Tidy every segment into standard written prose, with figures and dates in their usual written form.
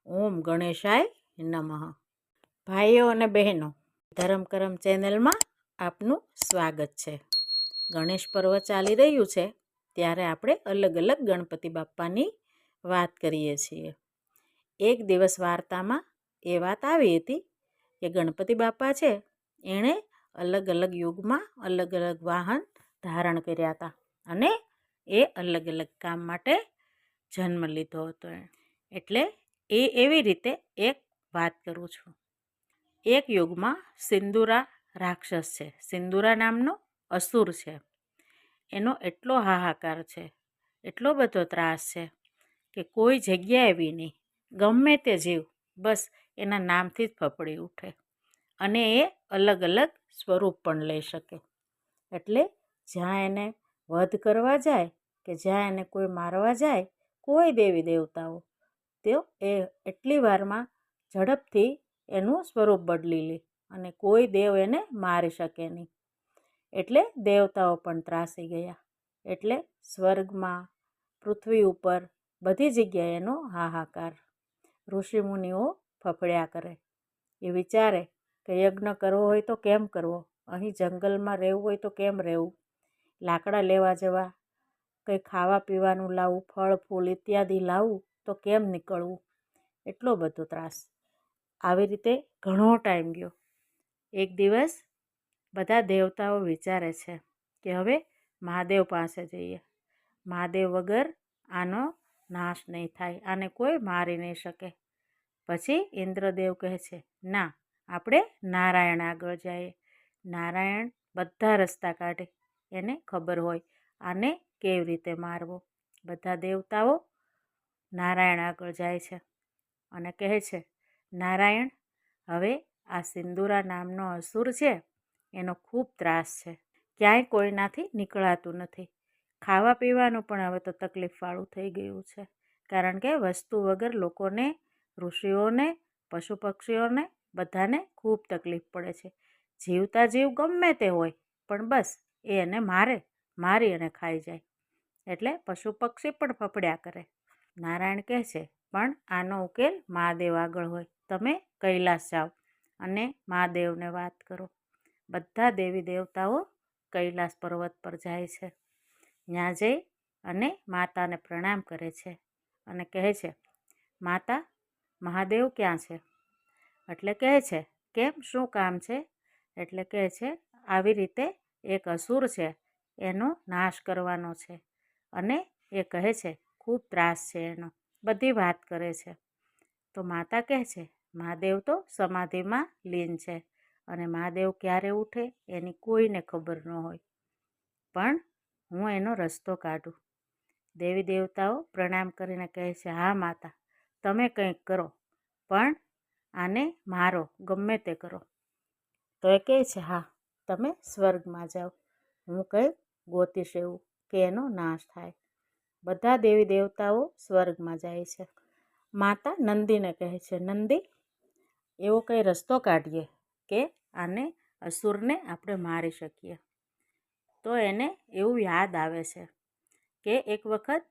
ઓમ ગણેશાય નમઃ. ભાઈઓ અને બહેનો, ધર્મ કરમ ચેનલમાં આપનું સ્વાગત છે. ગણેશ પર્વ ચાલી રહ્યું છે ત્યારે આપણે અલગ અલગ ગણપતિ બાપ્પાની વાત કરીએ છીએ. એક દિવસ વાર્તામાં એ વાત આવી હતી કે ગણપતિ બાપ્પા છે એણે અલગ અલગ યુગમાં અલગ અલગ વાહન ધારણ કર્યા હતા અને એ અલગ અલગ કામ માટે જન્મ લીધો હતો. એટલે એવી રીતે એક વાત કરું છું. એક યુગમાં સિંદુરા રાક્ષસ છે. સિંદુરા નામનો અસુર છે. એનો એટલો હાહાકાર છે, એટલો બધો ત્રાસ છે કે કોઈ જગ્યાએ બી નહીં, ગમે તે જીવ બસ એના નામથી જ ફફડી ઉઠે અને એ અલગ અલગ સ્વરૂપ પણ લઈ શકે. એટલે જ્યાં એને વધ કરવા જાય કે જ્યાં એને કોઈ મારવા જાય, કોઈ દેવી દેવતાઓ તેઓ એ એટલી વારમાં ઝડપથી એનું સ્વરૂપ બદલી લે અને કોઈ દેવ એને મારી શકે નહીં. એટલે દેવતાઓ પણ ત્રાસી ગયા. એટલે સ્વર્ગમાં, પૃથ્વી ઉપર બધી જગ્યાએ એનો હાહાકાર. ઋષિમુનિઓ ફફડ્યા કરે. એ વિચારે કે યજ્ઞ કરવો હોય તો કેમ કરવો, અહીં જંગલમાં રહેવું હોય તો કેમ રહેવું, લાકડા લેવા જવા, કંઈ ખાવા પીવાનું લાવવું, ફળ ફૂલ ઇત્યાદિ લાવવું તો કેમ નીકળવું, એટલો બધો ત્રાસ. આવી રીતે ઘણો ટાઈમ ગયો. એક દિવસ બધા દેવતાઓ વિચારે છે કે હવે મહાદેવ પાસે જઈએ. મહાદેવ વગર આનો નાશ નહીં થાય, આને કોઈ મારી નહીં શકે. પછી ઇન્દ્રદેવ કહે છે, ના, આપણે નારાયણ આગળ જઈએ. નારાયણ બધા રસ્તા કાઢે, એને ખબર હોય આને કેવી રીતે મારવો. બધા દેવતાઓ નારાયણ આગળ જાય છે અને કહે છે, નારાયણ, હવે આ સિંદુરા નામનો અસુર છે એનો ખૂબ ત્રાસ છે. ક્યાંય કોઈનાથી નીકળાતું નથી. ખાવા પીવાનું પણ હવે તો તકલીફવાળું થઈ ગયું છે, કારણ કે વસ્તુ વગર લોકોને, ઋષિઓને, પશુ પક્ષીઓને બધાને ખૂબ તકલીફ પડે છે. જીવતા જીવ ગમે તે હોય પણ બસ એ એને મારી અને ખાઈ જાય. એટલે પશુ પક્ષી પણ ફફડ્યા કરે. નારાયણ કહે છે, પણ આનો ઉકેલ મહાદેવ આગળ હોય. તમે કૈલાસ જાઓ અને મહાદેવને વાત કરો. બધા દેવી દેવતાઓ કૈલાસ પર્વત પર જાય છે. ત્યાં જઈ અને માતાને પ્રણામ કરે છે અને કહે છે, માતા, મહાદેવ ક્યાં છે? એટલે કહે છે, કેમ, શું કામ છે? એટલે કહે છે, આવી રીતે એક અસુર છે એનો નાશ કરવાનો છે અને એ કહે છે ખૂબ ત્રાસ છે એનો. બધી વાત કરે છે. તો માતા કહે છે, મહાદેવ તો સમાધિમાં લીન છે અને મહાદેવ ક્યારે ઉઠે એની કોઈને ખબર ન હોય, પણ હું એનો રસ્તો કાઢું. દેવી દેવતાઓ પ્રણામ કરીને કહે છે, હા માતા, તમે કંઈક કરો, પણ આને મારો, ગમે તે કરો. તો એ કહે છે, હા, તમે સ્વર્ગમાં જાઓ, હું કંઈક ગોતીશ એવું કે એનો નાશ થાય. બધા દેવી દેવતાઓ સ્વર્ગમાં જાય છે. માતા નંદીને કહે છે, નંદી, એવો કંઈ રસ્તો કાઢીએ કે આને અસુરને આપણે મારી શકીએ. તો એને એવું યાદ આવે છે કે એક વખત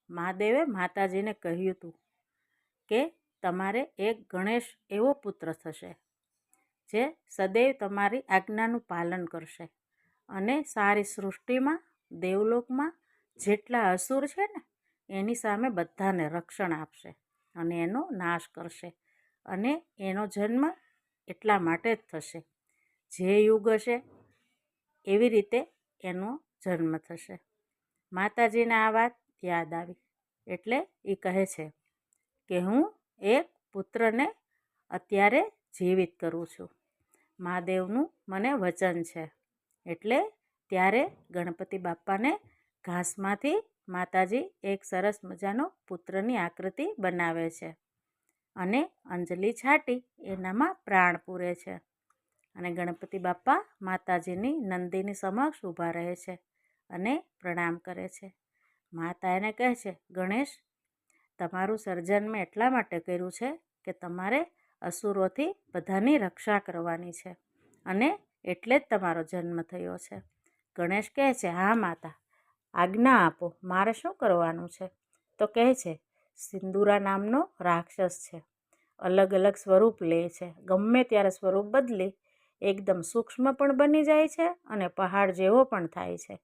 મહાદેવે માતાજીને કહ્યું હતું કે તમારે એક ગણેશ એવો પુત્ર થશે જે સદૈવ તમારી આજ્ઞાનું પાલન કરશે અને સારી સૃષ્ટિમાં, દેવલોકમાં જેટલા અસુર છે ને એની સામે બધાને રક્ષણ આપશે અને એનો નાશ કરશે. અને એનો જન્મ એટલા માટે જ થશે, જે યુગ હશે એવી રીતે એનો જન્મ થશે. માતાજીને આ વાત યાદ આવી એટલે એ કહે છે કે હું એક પુત્રને અત્યારે જીવિત કરું છું. મહાદેવનું મને વચન છે. એટલે ત્યારે ગણપતિ બાપ્પાને ઘાસમાંથી માતાજી એક સરસ મજાનો પુત્રની આકૃતિ બનાવે છે અને અંજલિ છાંટી એનામાં પ્રાણ પૂરે છે. અને ગણપતિ બાપ્પા માતાજીની નંદીની સમક્ષ ઊભા રહે છે અને પ્રણામ કરે છે. માતા એને કહે છે, ગણેશ, તમારું સર્જન મેં એટલા માટે કર્યું છે કે તમારે અસુરોથી બધાની રક્ષા કરવાની છે અને એટલે જ તમારો જન્મ થયો છે. ગણેશ કહે છે, હા માતા, આજ્ઞા આપો, મારે શું કરવાનું છે? તો કહે છે, સિંદુરા નામનો રાક્ષસ છે અલગ અલગ સ્વરૂપ લે છે. ગમે ત્યારે સ્વરૂપ બદલી એકદમ સૂક્ષ્મ પણ બની જાય છે અને પહાડ જેવો પણ થાય છે.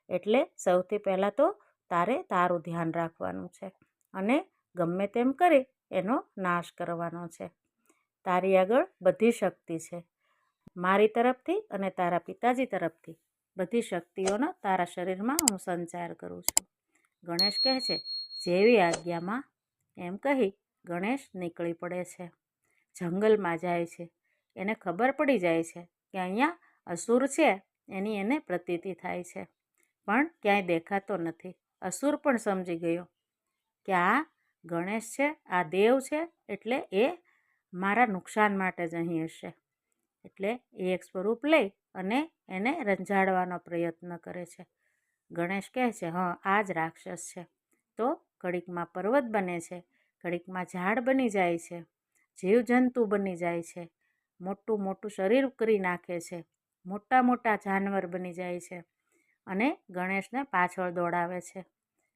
એટલે સૌથી પહેલાં તો તારે તારું ધ્યાન રાખવાનું છે અને ગમે તેમ કરી એનો નાશ કરવાનો છે. તારી આગળ બધી શક્તિ છે. મારી તરફથી અને તારા પિતાજી તરફથી બધી શક્તિઓનો તારા શરીરમાં હું સંચાર કરું છું. ગણેશ કહે છે, જેવી આજ્ઞામાં એમ કહી ગણેશ નીકળી પડે છે. જંગલમાં જાય છે. એને ખબર પડી જાય છે કે અહીંયા અસુર છે એની એને પ્રતીતિ થાય છે, પણ ક્યાંય દેખાતો નથી. અસુર પણ સમજી ગયો કે આ ગણેશ છે, આ દેવ છે, એટલે એ મારા નુકસાન માટે જ અહીં હશે. એટલે એ એક સ્વરૂપ લઈ અને એને રંજાડવાનો પ્રયત્ન કરે છે. ગણેશ કહે છે, હા, આ જ રાક્ષસ છે. તો ઘડીકમાં પર્વત બને છે, ઘડીકમાં ઝાડ બની જાય છે, જીવજંતુ બની જાય છે, મોટું મોટું શરીર કરી નાખે છે, મોટા મોટા જાનવર બની જાય છે અને ગણેશને પાછળ દોડાવે છે.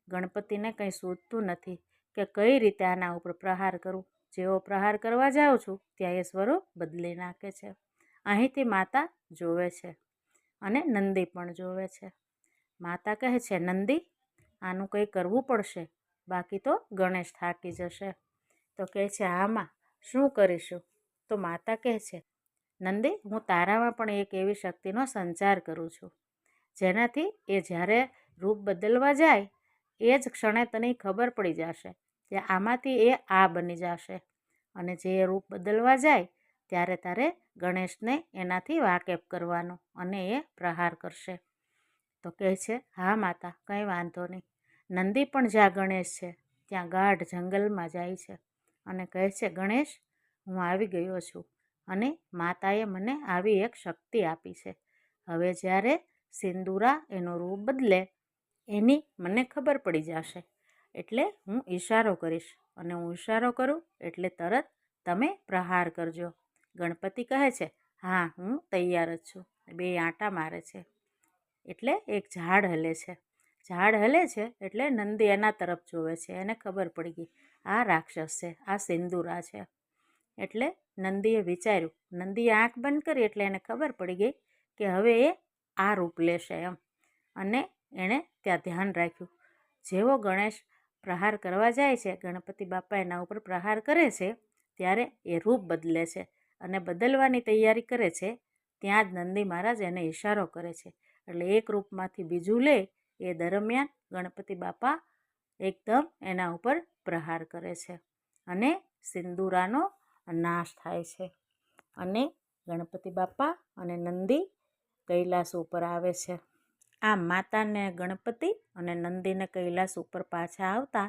ગણપતિને કંઈ સૂઝતું નથી કે કઈ રીતે આના ઉપર પ્રહાર કરું. જેવો પ્રહાર કરવા જાઉં છું ત્યાં એ સ્વરૂપ બદલી નાખે છે. અહીંથી માતા જોવે છે અને નંદી પણ જોવે છે. માતા કહે છે, નંદી, આનું કંઈ કરવું પડશે, બાકી તો ગણેશ થાકી જશે. તો કહે છે, આમાં શું કરીશું? તો માતા કહે છે, નંદી, હું તારામાં પણ એક એવી શક્તિનો સંચાર કરું છું જેનાથી એ જ્યારે રૂપ બદલવા જાય એ જ ક્ષણે તને ખબર પડી જશે કે આમાંથી એ આ બની જશે અને જે રૂપ બદલવા જાય ત્યારે તારે ગણેશને એનાથી વાકેફ કરવાનો અને એ પ્રહાર કરશે. તો કહે છે, હા માતા, કંઈ વાંધો નહીં. નંદી પણ જ્યાં ગણેશ છે ત્યાં ગાઢ જંગલમાં જાય છે અને કહે છે, ગણેશ, હું આવી ગયો છું અને માતાએ મને આવી એક શક્તિ આપી છે. હવે જ્યારે સિંદૂરા એનું રૂપ બદલે એની મને ખબર પડી જશે. એટલે હું ઈશારો કરીશ અને હું ઈશારો કરું એટલે તરત તમે પ્રહાર કરજો. ગણપતિ કહે છે, હા, હું તૈયાર જ છું. બે આંટા મારે છે એટલે એક ઝાડ હલે છે. ઝાડ હલે છે એટલે નંદી એના તરફ જોવે છે. એને ખબર પડી ગઈ આ રાક્ષસ છે, આ સિંદૂરા છે. એટલે નંદીએ વિચાર્યું, નંદીએ આંખ બંધ કરી એટલે એને ખબર પડી ગઈ કે હવે એ આ રૂપ લેશે એમ, અને એણે ત્યાં ધ્યાન રાખ્યું. જેવો ગણેશ પ્રહાર કરવા જાય છે, ગણપતિ બાપા એના ઉપર પ્રહાર કરે છે, ત્યારે એ રૂપ બદલે છે અને બદલવાની તૈયારી કરે છે. ત્યાં જ નંદી મહારાજ એને ઈશારો કરે છે એટલે એક રૂપમાંથી બીજું લે એ દરમિયાન ગણપતિ બાપા એકદમ એના ઉપર પ્રહાર કરે છે અને સિંદૂરાનો નાશ થાય છે અને ગણપતિ બાપા અને નંદી કૈલાસ ઉપર આવે છે. આમ માતાને ગણપતિ અને નંદીને કૈલાસ ઉપર પાછા આવતા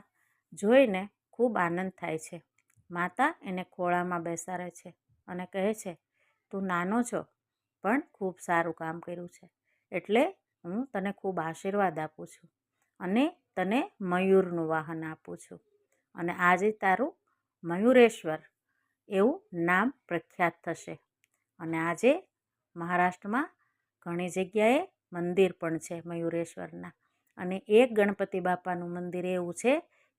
જોઈને ખૂબ આનંદ થાય છે. માતા એને ખોળામાં બેસાડે છે અને કહે છે, તું નાનો છો પણ ખૂબ સારું કામ કર્યું છે, એટલે હું તને ખૂબ આશીર્વાદ આપું છું અને તને મયુરનું વાહન આપું છું અને આજે તારું મયુરેશ્વર એવું નામ પ્રખ્યાત થશે. અને આજે મહારાષ્ટ્રમાં ઘણી જગ્યાએ મંદિર પણ છે મયુરેશ્વરના, અને એક ગણપતિ બાપાનું મંદિર એવું છે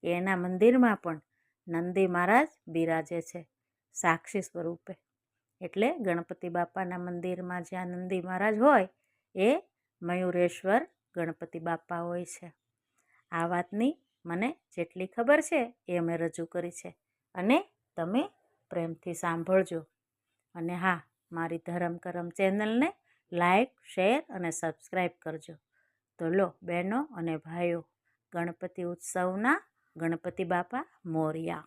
કે એના મંદિરમાં પણ નંદી મહારાજ બિરાજે છે સાક્ષી સ્વરૂપે. એટલે ગણપતિ બાપાના મંદિરમાં જ્યાં નંદી મહારાજ હોય એ મયુરેશ્વર ગણપતિ બાપા હોય છે. આ વાતની મને જેટલી ખબર છે એ મેં રજૂ કરી છે અને તમે પ્રેમથી સાંભળજો. અને હા, મારી ધરમ કરમ ચેનલને લાઈક, શેર અને સબસ્ક્રાઈબ કરજો. તો લો બહેનો અને ભાઈઓ, ગણપતિ ઉત્સવના ગણપતિ બાપા મોરયા.